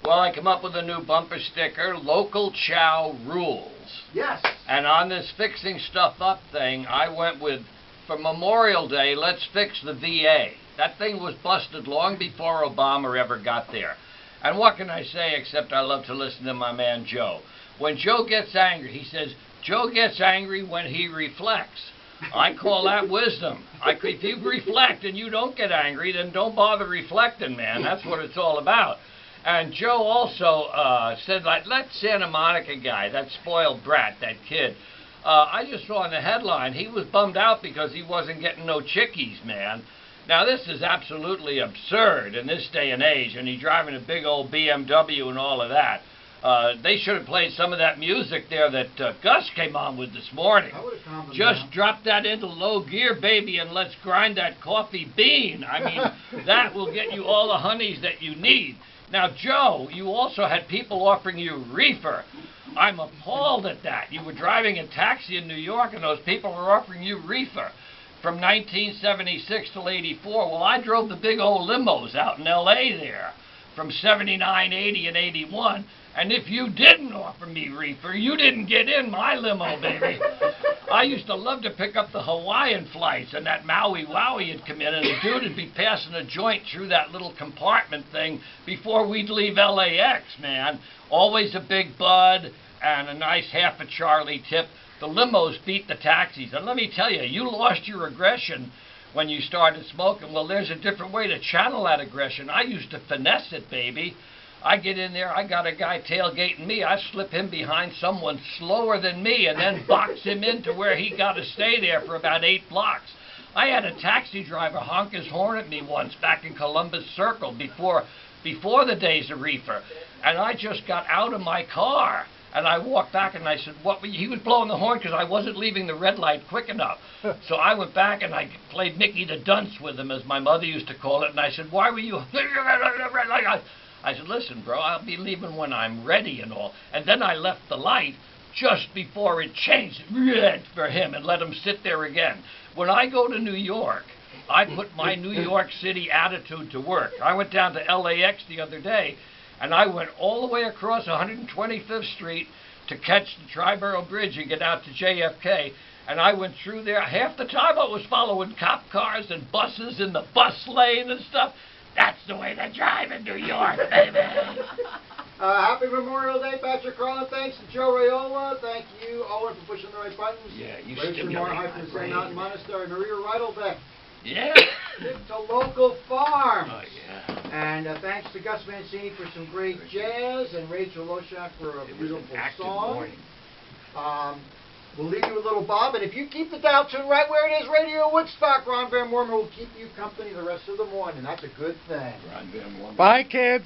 Well, I come up with a new bumper sticker, Local Chow Rules. Yes. And on this fixing stuff up thing, I went with, for Memorial Day, let's fix the VA. That thing was busted long before Obama ever got there. And what can I say except I love to listen to my man Joe. When Joe gets angry, he says, Joe gets angry when he reflects. I call that wisdom. If you reflect and you don't get angry, then don't bother reflecting, man. That's what it's all about. And Joe also said, like, that Santa Monica guy, that spoiled brat, that kid, I just saw in the headline, he was bummed out because he wasn't getting no chickies, man. Now, this is absolutely absurd in this day and age, and he's driving a big old BMW and all of that. They should have played some of that music there that Gus came on with this morning. Just drop that into low gear, baby, and let's grind that coffee bean. I mean, that will get you all the honeys that you need. Now, Joe, you also had people offering you reefer. I'm appalled at that. You were driving a taxi in New York, and those people were offering you reefer from 1976 till 84. Well, I drove the big old limos out in L.A. there from 79, 80, and 81. And if you didn't offer me reefer, you didn't get in my limo, baby. I used to love to pick up the Hawaiian flights, and that Maui Wowie would come in, and the dude would be passing a joint through that little compartment thing before we'd leave LAX, man. Always a big bud and a nice half a Charlie tip. The limos beat the taxis. And let me tell you, you lost your aggression when you started smoking. Well, there's a different way to channel that aggression. I used to finesse it, baby. I get in there, I got a guy tailgating me, I slip him behind someone slower than me and then box him into where he got to stay there for about 8 blocks. I had a taxi driver honk his horn at me once back in Columbus Circle before the days of reefer. And I just got out of my car and I walked back and I said, what? He was blowing the horn because I wasn't leaving the red light quick enough. So I went back and I played Nicky the Dunce with him, as my mother used to call it, and I said, why were you... I said, listen, bro, I'll be leaving when I'm ready and all. And then I left the light just before it changed red for him and let him sit there again. When I go to New York, I put my New York City attitude to work. I went down to LAX the other day, and I went all the way across 125th Street to catch the Triborough Bridge and get out to JFK. And I went through there. Half the time I was following cop cars and buses in the bus lane and stuff. That's the way they drive in New York, baby. Happy Memorial Day, Patrick Carlin. Thanks to Joe Raiola. Thank you, Owen, for pushing the right buttons. Yeah, you Rachel Moore from the St. Mountain Monastery. Maria Reidelbeck. Yeah. To Local Farms. Oh, yeah. And thanks to Gus Mancini for some great jazz, and Rachel Loshak for a beautiful song. We'll leave you with little Bob, and if you keep the dial tune right where it is, Radio Woodstock, Ron Van Wormer will keep you company the rest of the morning. That's a good thing. Ron Van Wormer. Bye, kids.